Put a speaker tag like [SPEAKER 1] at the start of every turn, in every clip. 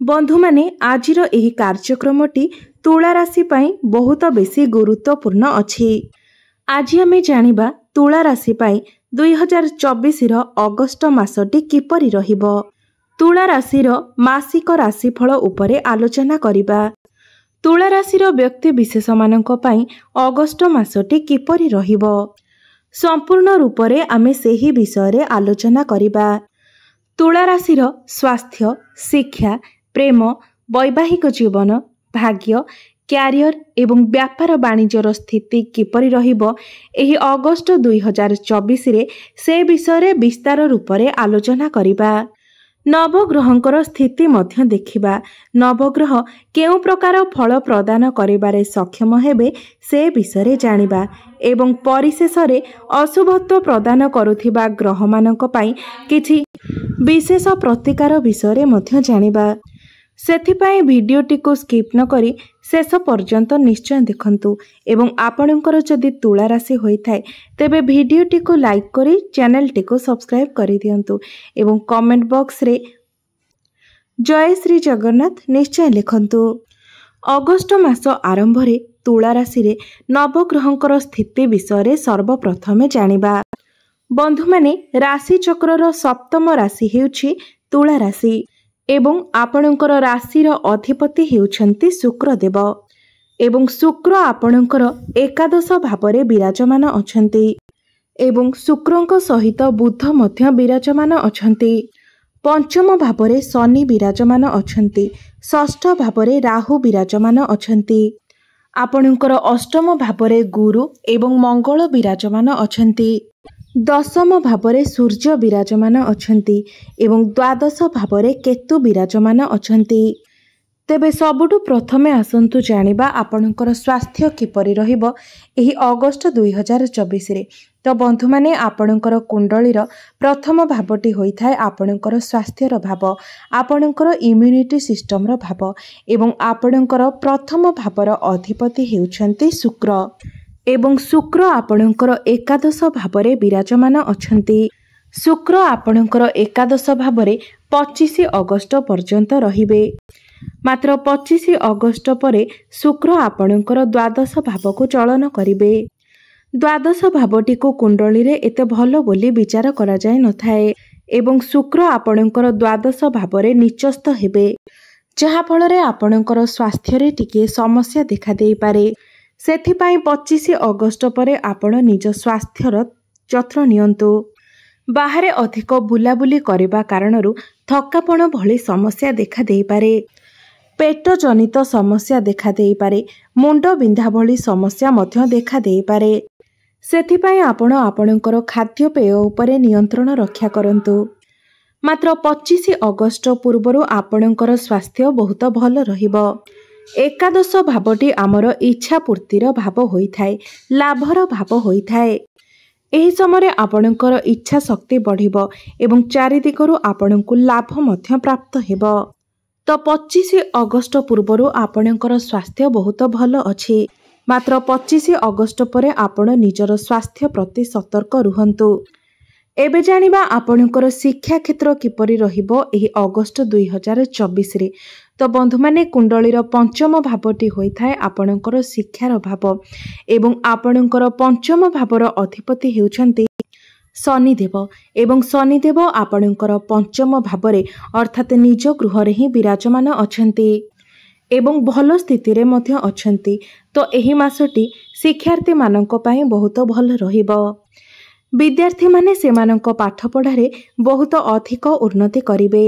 [SPEAKER 1] बंधु माने आजिर एही कार्यक्रमटी तुला राशि पाई बहुत बेसी गुरुत्वपूर्ण अछि। आज आमे जानिबा तुला राशि पाई 2024 रो अगस्त मासटी किपरि रहिबो। तुला राशि रो मासिक राशिफल उपरे आलोचना करिबा। तुला राशि रो व्यक्ति विशेष मानक पाई अगस्त मासटी किपरि रहिबो संपूर्ण रूपरे आमे सेही विषय रे आलोचना करिबा। तुला राशि रो स्वास्थ्य, शिक्षा, प्रेम, वैवाहिक जीवन, भाग्य, क्यारियर एवं व्यापार वाणिज्यर स्थिति किपरि रहिबो एही अगस्त 2024 रे से विषय रे विस्तार रूपरे आलोचना करिबा। नवग्रहंकर स्थिति मध्य देखिबा। नवग्रह केउ प्रकार फल प्रदान करिबारे सक्षम हेबे से विषय रे जानिबा एवं परिशेष रे अशुभत्व प्रदान करुथिबा ग्रह मानक पई किछि विशेष प्रतिकार विषय रे मध्य जानिबा। सेथिपाई भिडियोटी को स्किप न करी शेष पर्यंत निश्चय देखंतु एवं आपणकर जदि तुला राशि होइथाय तेबे भिडियोटी को लाइक करी चैनल टी को सब्सक्राइब करि दियंतु एवं कमेंट बॉक्स रे जय श्री जगन्नाथ निश्चय लिखंतु। अगस्त मास आरंभ रे तुला राशि रे नवग्रहंकर स्थिति विषय रे सर्वप्रथमे जानिबा। बंधु माने राशि चक्रर सप्तम राशि हेउछि तुला राशि एवं आपणकर राशिर अधिपति हेउछंती शुक्रदेव एवं शुक्र आपणकर एकादश भावरे विराजमान अछंती एवं शुक्रंक सहित बुध मध्य विराजमान अछंती। पंचम भावरे शनि विराजमान अछंती। षष्ठ भावरे राहु विराजमान अछंती। आपणकर अष्टम भावरे गुरु एवं मंगल विराजमान अछंती। दशम भावरे सूर्य विराजमान अछंती एवं द्वादश भावरे केतु विराजमान अछंती। तेबे सबुठु प्रथमे आसंतु जानिबा आपणकर स्वास्थ्य किपरि रहिबो एही अगस्त 2024 रे। तो बंधु माने आपणकर कुंडलीर प्रथम भावटी होइथाय आपणकर स्वास्थ्यर भाव, आपणकर इम्यूनिटी सिस्टमर भाव एवं आपणकर प्रथम भावर अधिपति हेउछंती शुक्र एवं शुक्र आपणकर एकादश भावरे विराजमान अछंती। शुक्र आपणकर एकादश भावरे 25 अगस्त पर्यंत रहिबे। मात्र 25 अगस्त परे शुक्र आपणकर द्वादश भावको चलन करिबे। द्वादश भावटी को कुंडली रे एते भलो बोली विचार करा जाय नथाय एवं शुक्र आपणकर द्वादश भावरे निचस्थ हेबे जहा फल रे आपणकर स्वास्थ्य रे टिके समस्या देखा देई पारे। सेथिपाई 25 अगस्त परे आपण निज स्वास्थ्यर जत्न नियंतु। बाहरे अधिक बुलाबुली करिबा कारणरू थकापण भली समस्या देखा देई पारे। पेट जनित समस्या देखा देई पारे। मुंड बिंधा भली समस्या मध्य देखा देई पारे। सेथिपाई आपण आपणकर खाद्यपेय उपरे नियंत्रण रक्षा करंतु। मात्र 25 अगस्त पूर्वरु आपणकर स्वास्थ्य बहुत भल रहिबो। एकादश भावटी आमर इच्छा पूर्तिर भाव होइथाय, लाभर भाव होइथाय। एही समय आपणकर इच्छा शक्ति बढ़िबो एवं चारिदिगरु आपणकु लाभ मध्य प्राप्त हेबो। तो 25 अगस्त पूर्वरु आपणकर स्वास्थ्य बहुत भल अछि। मात्र 25 अगस्त परे आपण निजर स्वास्थ्य प्रति सतर्क रुहंतु। एबे जानिबा आपणकर शिक्षा क्षेत्र किपरि रहिबो एही अगस्त 2024 रे। तो बंधु माने कुंडलीर पंचम भावटी होइथाय आपणकर शिक्षार भाव एवं आपणकर पंचम भावर अधिपति हेउछंती शनिदेव एवं शनिदेव आपणकर पंचम भावरे अर्थात निज गृह रे ही विराजमान अछंती एवं भल स्थिति रे मध्य अछंती। तो एही मासटी शिक्षार्थी मानक पई बहुत भल रहिबो। विद्यार्थी माने सेमानक पाठ पढ़ारे बहुत अधिक उन्नति करिवे।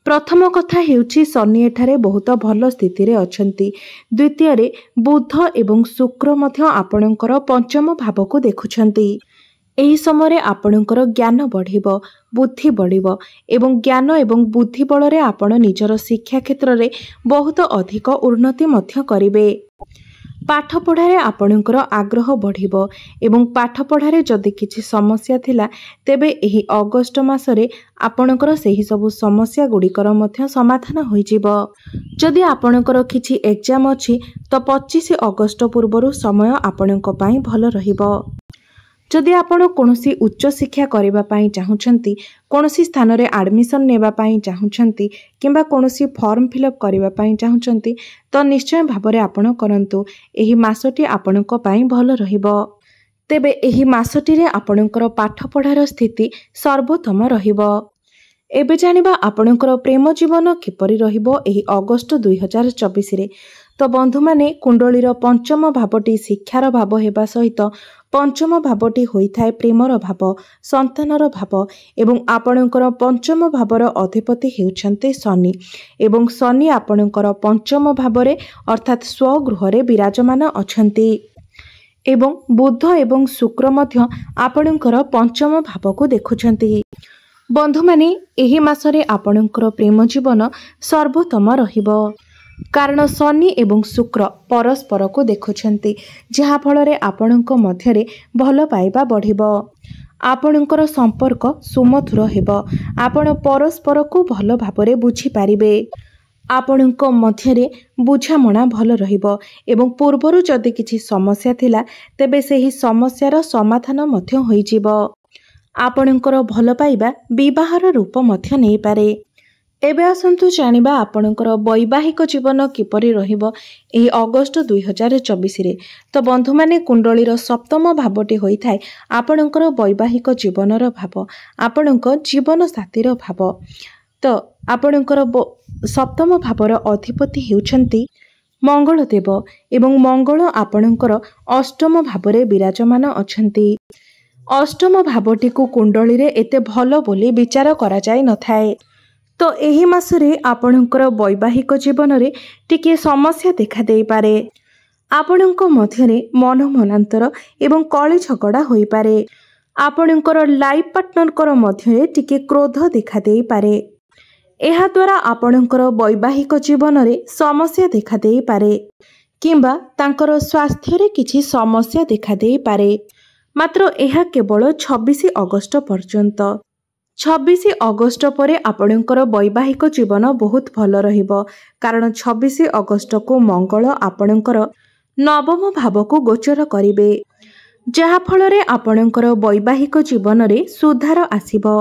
[SPEAKER 1] प्रथम कथा हेउछि शनि एठारे बहुत भल स्थिति रे अछंती। द्वितीय रे बुध एवं शुक्र मध्य आपणकर पंचम भाव को देखुछंती। एही समय आपणकर ज्ञान बढ़िबो, बुद्धि बढ़िबो एवं ज्ञान एवं बुद्धि बल रे आपण निजर शिक्षा क्षेत्र रे बहुत अधिक उन्नति मध्य करिवे। पाठ पढ़ारे आपणकर आग्रह बढ़िबो एवं पाठ पढ़ारे जदि किछि समस्या थिला तेबे एही अगस्त मासरे आपणकर सेही सबु समस्या गुड़िकर मध्य समाधान होई जिवो। जदि आपणकर किछि एग्जाम अछि तो 25 अगस्त पूर्वरु समय आपणक पई भल रहिबो। जदि आपण कौनसी उच्च शिक्षा करबा पई चाहुछंती, कौनसी स्थान रे एडमिशन नेबा पई चाहुछंती किंबा कौनसी फॉर्म फिलअप करबा पई चाहुछंती तो निश्चय भाबरे आपण करंतु। एही मासटी आपणको पई भलो रहिबो। तेबे एही मासटी रे आपणकर पाठ पढ़ार स्थिति सर्वोत्तम रहिबो। एबे जानिबा आपणकर प्रेम जीवन किपरि रहिबो एही अगस्त 2024 रे। तो बंधु माने कुंडलीर पंचम भावटी शिक्षार भाव हेबा सहित पंचम भावटी होइथाय प्रेमर भाव, संतानर भाव एवं आपणकर पंचम भावर अधिपति हेउछन्ते शनि एवं शनि आपणकर पंचम भावरे अर्थात स्वगृह रे विराजमान अछन्ति एवं बुध एवं शुक्र मध्य आपणकर पंचम भाव को देखुछन्ति। बंधु माने एही मासरे आपणकर प्रेम जीवन सर्वोत्तम रहिबो, कारण शनि एवं शुक्र परस्पर को देखुछन्ति, जहा फलरे आपणक मध्यरे भल पाइबा बढ़िबो। आपणकर संपर्क सुमधुर हेबो। आपण परस्पर को भल भाबरे बुझी पारिबे। आपणक मध्यरे बुझामणा भल रहिबो एवं पूर्वरु जदि किछि समस्या थिला तेबे सेही समस्यार समाधान मध्य होई जिवो। आपणकर भल पाइबा विवाहर रूप मध्य नै पारे। एबे आसंतु जानिबा आपणकर वैवाहिक जीवन किपरि रहिबो एही अगस्त 2024 रे। तो बंधु माने कुंडलीर सप्तम भावटी होइथाय आपणकर वैवाहिक जीवनर भाव, आपणक जीवन साथीर भाव। तो आपणकर सप्तम भावर अधिपति हेउछन्ति मंगल देव एवं मंगल आपणकर अष्टम भावरे विराजमान अछन्ति। अष्टम भावटी को कुंडली रे एते भलो बोली विचार करा जाय नथाय। तो एही मासरे आपणकर वैवाहिक जीवन रे टिके समस्या देखा देई पारे। आपणक मध्यरे मन मनांतर एवं कଳି झगड़ा होई पारे। आपणकर लाइफ पार्टनरकर मध्यरे टिके क्रोध देखा देई पारे। एहा द्वारा आपणकर वैवाहिक जीवन रे समस्या देखा देई पारे किंबा तांकर स्वास्थ्य रे किछि समस्या देखा देई पारे। मात्र एहा केवल 26 अगस्त पर्यंत। 26 अगस्त परे आपणकर वैवाहिक जीवन बहुत भल रहिबो, कारण 26 अगस्त को मंगल आपणकर नवम भाव को गोचर करिवे, जहा फलरे आपणकर वैवाहिक जीवन रे सुधार आसीबो।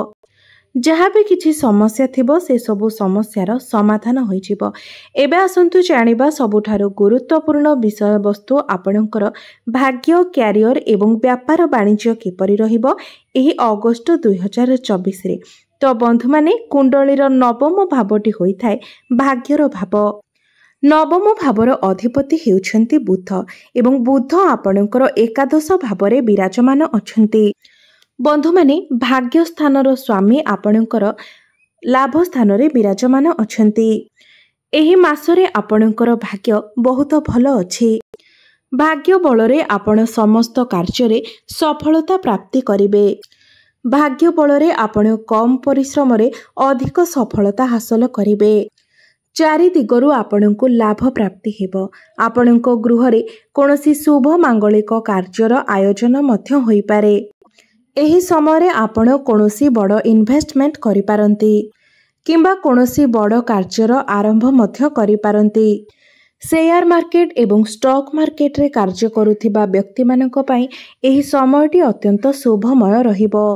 [SPEAKER 1] जहाँ भी किछि समस्या थिबो से सबु समस्यार समाधान होई जिवो। एबे आसंतु जानिबा सबुठारु गुरुत्वपूर्ण विषय वस्तु आपणकर भाग्य, क्यारियर एवं व्यापार वाणिज्य किपरि रहिबो एही अगस्त 2024 रे। तो बंधु माने कुंडलीर नवम भावटी होइथाय भाग्यर भाव। नवम भावर अधिपति हेउछन्ति बुध एवं बुध आपणकर एकादश भावरे विराजमान अछन्ति। बंधु माने भाग्य स्थानर स्वामी आपणकर लाभ स्थान रे विराजमान अछन्ति। एही मासरे आपणकर भाग्य बहुत भल अछि। भाग्य बलरे आपण समस्त कार्य रे सफलता प्राप्ति करिवे। भाग्य बलरे आपण कम परिश्रम रे अधिक सफलता हासिल करिवे। चारि दिगरु आपणको लाभ प्राप्ति हेबो। आपणको गृह रे कोनोसी शुभ मांगलिक कार्यर आयोजन मध्य होई पारे। एही समय आपण कोनोसी बड़ इन्वेस्टमेंट करि पारंती किंबा कोनोसी बड़ कार्यर आरंभ मध्य करि पारंती। शेयर मार्केट एवं स्टॉक मार्केट रे कार्य करुथिबा व्यक्ति मानक पई एही समयटी अत्यंत शुभमय रहिबो।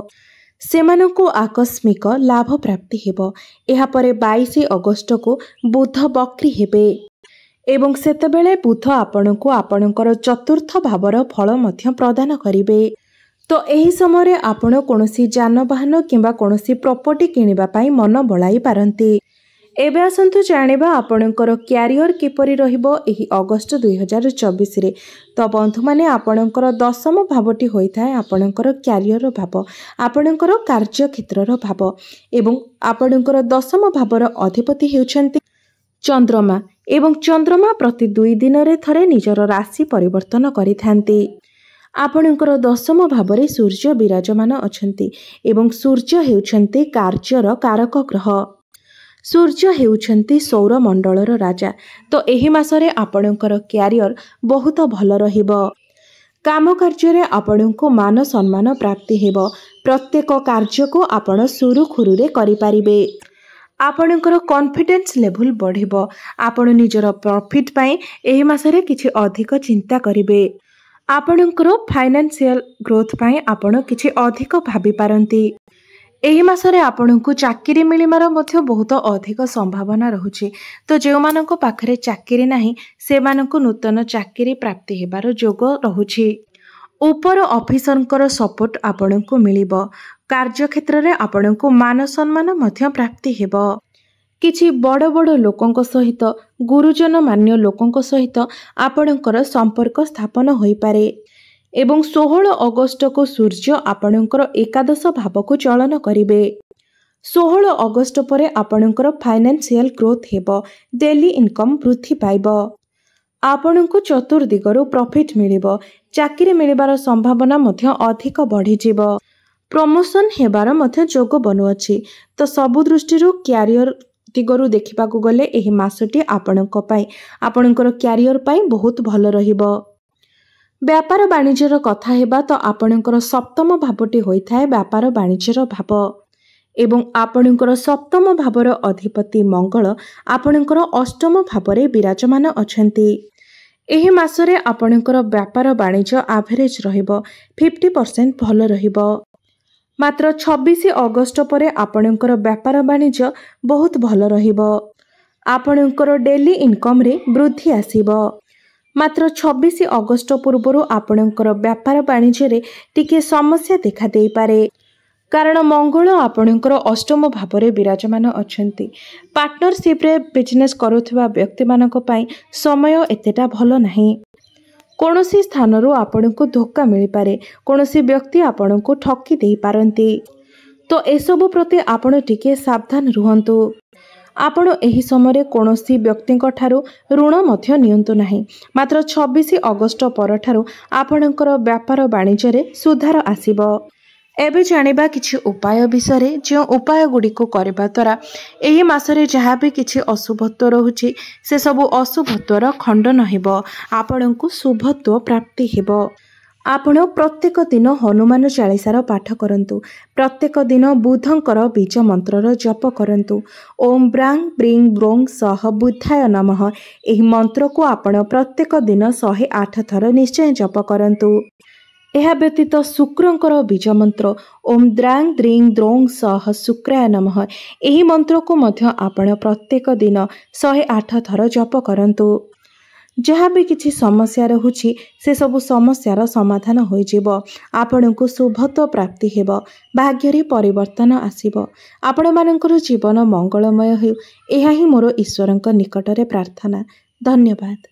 [SPEAKER 1] सेमानकु आकस्मिक लाभ प्राप्ति हेबो। एहा परे 22 अगस्त को बुध बक्री हेबे एवं सेतेबेले बुध आपणको आपणकर चतुर्थ भावर फल मध्य प्रदान करिवे। तो एही समय आपण कोनोसी जानवाहन किंबा कोनोसी प्रॉपर्टी किनिबा पई मन बळाई पारंती। एबे आसंतु जानिबा आपणकर क्यारियर किपरि रहिबो एही अगस्त 2024 रे। तो बंधु माने आपणकर दशम भावटी होइथाय आपणकर क्यारियर भाव, आपणकर कार्य क्षेत्रर भाव एवं आपणकर दशम भावर अधिपति हेउछन्ति चंद्रमा एवं चंद्रमा प्रति 2 दिन रे थरे निजर राशि परिवर्तन करिथांती। आपणकर दशम भावरे सूर्य विराजमान अछन्ति एवं सूर्य हेउछन्ति कार्यर कारक ग्रह। सूर्य हेउछन्ति सौर मंडलर राजा। तो एही मासरे आपणकर क्यारियर बहुत भल रहिबो। काम कार्य रे आपणको मान सम्मान प्राप्ति हेबो। प्रत्येक कार्य को आपण सुरुखुरुरे करि पारिबे। आपणकर कॉन्फिडेंस लेवल बढ़िबो। आपण निजर प्रॉफिट पई एही मासरे किछि अधिक चिंता करिवे। आपणकर फाइनेंशियल ग्रोथ पाई आपण किछि अधिक भाबी पारंती। एही मासरे आपणको चाकरी मिलिमार मध्य बहुत अधिक संभावना रहुछि। तो जो मानको पाखरे चाकरी नाही से मानको नूतन चाकरी प्राप्ति हेबार जोग रहुछि। ऊपर ऑफिसरकर सपोर्ट आपणको मिलिबो। कार्य क्षेत्र रे आपणको मान सम्मान मध्य प्राप्ति हेबो। किछि बड़ बड़ लोकंक सहित गुरुजन मान्य लोकंक सहित आपणकर संपर्क स्थापन होई पारे। एवं 16 अगस्त को सूर्य आपणकर एकादश भाव को चलन करिवे। 16 अगस्त परे आपणकर फाइनेंशियल ग्रोथ हेबो। डेली इनकम वृद्धि पाइबो। आपणको चतुर्दिगरु प्रॉफिट मिलिबो। चाकरी मिलिबार संभावना मध्य अधिक बढ़ी जिवो। प्रमोशन हेबार मध्य जोग बनुअछि। तो सबु दृष्टिरु क्यारियर दिगरु देखिबाकु गले एही मासटी आपणको पाई आपणकर क्यारियर पाई बहुत भलो रहिबो। व्यापार वाणिज्यर कथा हेबा तो आपणकर सप्तम भावटी होइथाय व्यापार वाणिज्यर भाव। एवं आपणकर सप्तम भावर अधिपति मंगल आपणकर अष्टम भावरे विराजमान अछंती। एही मासरे आपणकर व्यापार वाणिज्य एवरेज रहिबो। 50% भलो रहिबो। मात्र 26 अगस्त परे आपणकर व्यापार वाणिज्य बहुत भलो रहिबो। आपणकर डेली इनकम रे वृद्धि आसीबो। मात्र 26 अगस्त पूर्व आपणकर व्यापार वाणिज्य रे टिके समस्या देखा देई पारे। कारण मंगल आपणकर अष्टम भावरे विराजमान अछंती। पार्टनरशिप रे बिजनेस करुथबा व्यक्ति मानक पई समय एतेटा भलो नाही। कोनोसी स्थानरु आपणको धोखा मिली पारे। कोनोसी व्यक्ति आपणको ठकी देई पारंती। तो एसबु प्रति आपण टिके सावधान रुहंतु। आपण एही समय कोनोसी व्यक्तिंक ठारू ऋण मध्य नियंतु नाही। मात्र 26 अगस्त परठारू आपणकर व्यापार वाणिज्य रे सुधार आसीबो। एबे जानिबा किछि उपाय विषय जो उपाय गुडी को करबा द्वारा एही मासरे जहाँ भी किछि अशुभत्व रहुछि से सबु अशुभत्वर खंडन हेबो। आपणको शुभत्व प्राप्ति हेबो। आपण प्रत्येक दिन हनुमान चालीसार पाठ करंतु। प्रत्येक दिन बुधंकर बीज मंत्रर जप करंतु। ओम ब्रांग ब्रिंग ब्रोंग सह बुद्धाय नमः एही मंत्र को आपण प्रत्येक दिन 108 थर निश्चय जप करंतु। एहा व्यतीत शुक्रंकर बीज मंत्र ओम द्रांग द्रिंग द्रोंग सह शुक्राय नमः एही मंत्र को मध्य आपण प्रत्येक दिन 108 थर जप करंतु। जहाँ भी किछि समस्या रहुछि से सबु समस्यार समाधान होई जिवो। आपणको शुभत्व प्राप्ति हेबो। भाग्ୟରେ परिवर्तन आसीबो। आपण मानकर जीवन मंगलमय हेउ एहा ही मोर ईश्वरंक निकटरे प्रार्थना। धन्यवाद।